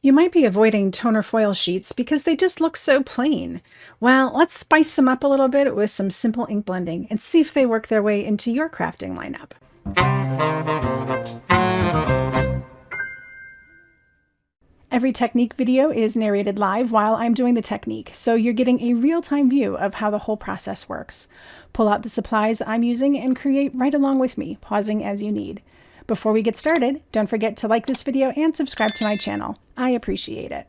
You might be avoiding toner foil sheets because they just look so plain. Well, let's spice them up a little bit with some simple ink blending and see if they work their way into your crafting lineup. Every technique video is narrated live while I'm doing the technique, so you're getting a real-time view of how the whole process works. Pull out the supplies I'm using and create right along with me, pausing as you need. Before we get started, don't forget to like this video and subscribe to my channel. I appreciate it.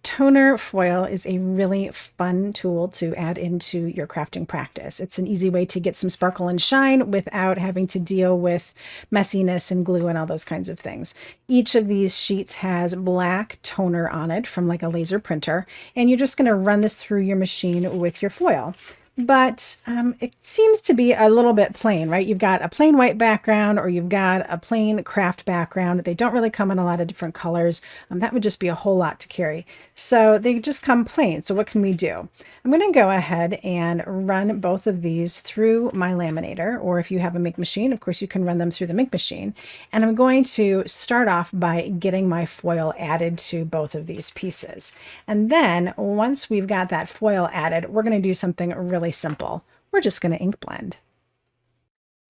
Toner foil is a really fun tool to add into your crafting practice. It's an easy way to get some sparkle and shine without having to deal with messiness and glue and all those kinds of things. Each of these sheets has black toner on it from like a laser printer, and you're just going to run this through your machine with your foil. But it seems to be a little bit plain, right? You've got a plain white background or you've got a plain craft background. They don't really come in a lot of different colors. That would just be a whole lot to carry. So they just come plain. So what can we do? I'm going to go ahead and run both of these through my laminator, or if you have a Mink machine, of course you can run them through the Mink machine. And I'm going to start off by getting my foil added to both of these pieces. And then once we've got that foil added, we're going to do something really simple. We're just going to ink blend.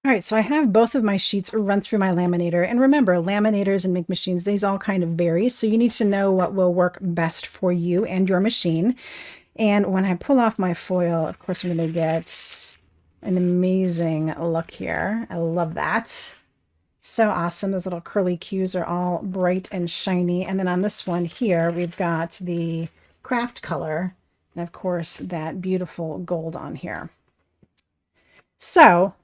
All right, so I have both of my sheets run through my laminator. And remember, laminators and Mink machines, these all kind of vary. So you need to know what will work best for you and your machine. And when I pull off my foil, of course, I'm going to get an amazing look here. I love that. So awesome. Those little curly cues are all bright and shiny. And then on this one here, we've got the craft color. And of course, that beautiful gold on here. So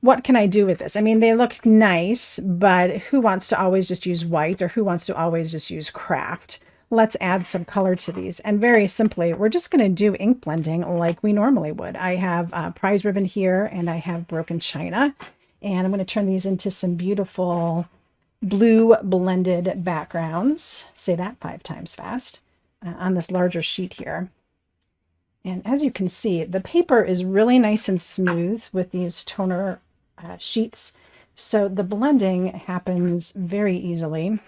what can I do with this? I mean, they look nice, but who wants to always just use white, or who wants to always just use craft? Let's add some color to these. And very simply, we're just going to do ink blending like we normally would. I have prize ribbon here and I have broken china. And I'm going to turn these into some beautiful blue blended backgrounds. Say that 5 times fast on this larger sheet here. And as you can see, the paper is really nice and smooth with these toner sheets. So the blending happens very easily.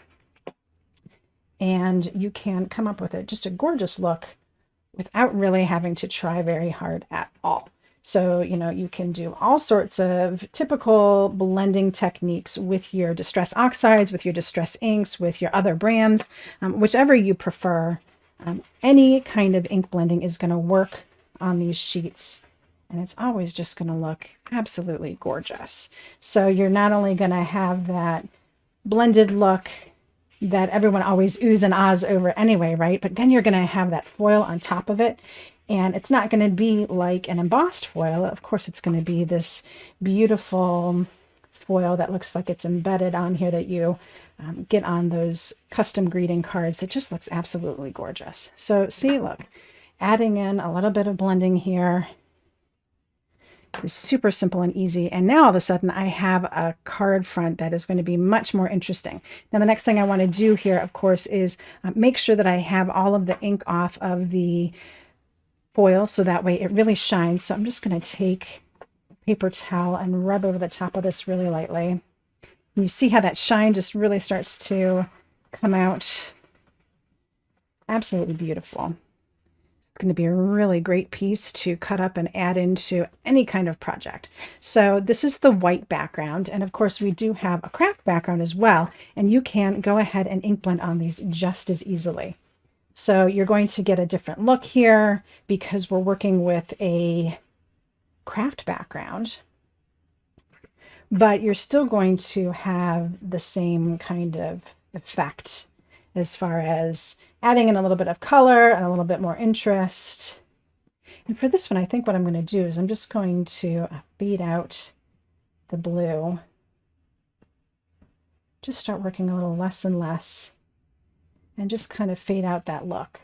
And you can come up with just a gorgeous look without really having to try very hard at all. So, you know, you can do all sorts of typical blending techniques with your Distress Oxides, with your Distress Inks, with your other brands, whichever you prefer. Any kind of ink blending is going to work on these sheets, and it's always just going to look absolutely gorgeous. So you're not only going to have that blended look that everyone always oohs and ahs over anyway, right? But then you're going to have that foil on top of it. And it's not going to be like an embossed foil. Of course, it's going to be this beautiful foil that looks like it's embedded on here that you get on those custom greeting cards. That just looks absolutely gorgeous. So see, look, adding in a little bit of blending here is super simple and easy. And now all of a sudden I have a card front that is going to be much more interesting. Now the next thing I want to do here, of course, is make sure that I have all of the ink off of the foil so that way it really shines. So I'm just going to take a paper towel and rub over the top of this really lightly. And you see how that shine just really starts to come out. Absolutely beautiful. Going to be a really great piece to cut up and add into any kind of project. So this is the white background, and of course we do have a craft background as well, and you can go ahead and ink blend on these just as easily. So you're going to get a different look here because we're working with a craft background, but you're still going to have the same kind of effect as far as adding in a little bit of color and a little bit more interest. And for this one, I think what I'm going to do is I'm just going to fade out the blue. Just start working a little less and less and just kind of fade out that look.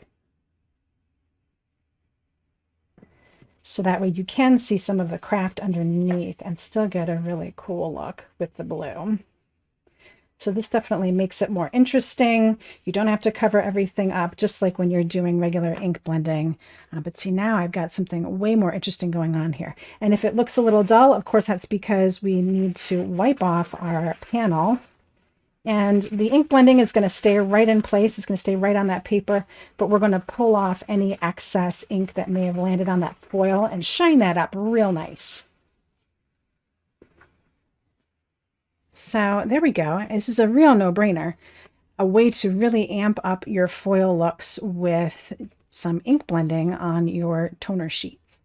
So that way you can see some of the craft underneath and still get a really cool look with the blue. So this definitely makes it more interesting. You don't have to cover everything up, just like when you're doing regular ink blending. But see, now I've got something way more interesting going on here. And if it looks a little dull, of course, that's because we need to wipe off our panel And the ink blending is going to stay right in place. It's going to stay right on that paper, but we're going to pull off any excess ink that may have landed on that foil and shine that up real nice. So there we go. This is a real no-brainer. A way to really amp up your foil looks with some ink blending on your toner sheets.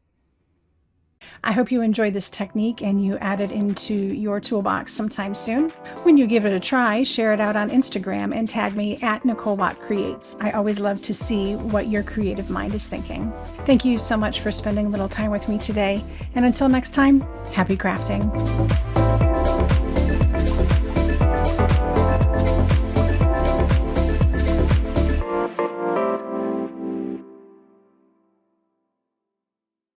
I hope you enjoyed this technique and you add it into your toolbox sometime soon. When you give it a try, share it out on Instagram and tag me at @NicoleWattCreates. I always love to see what your creative mind is thinking. Thank you so much for spending a little time with me today. And until next time, happy crafting.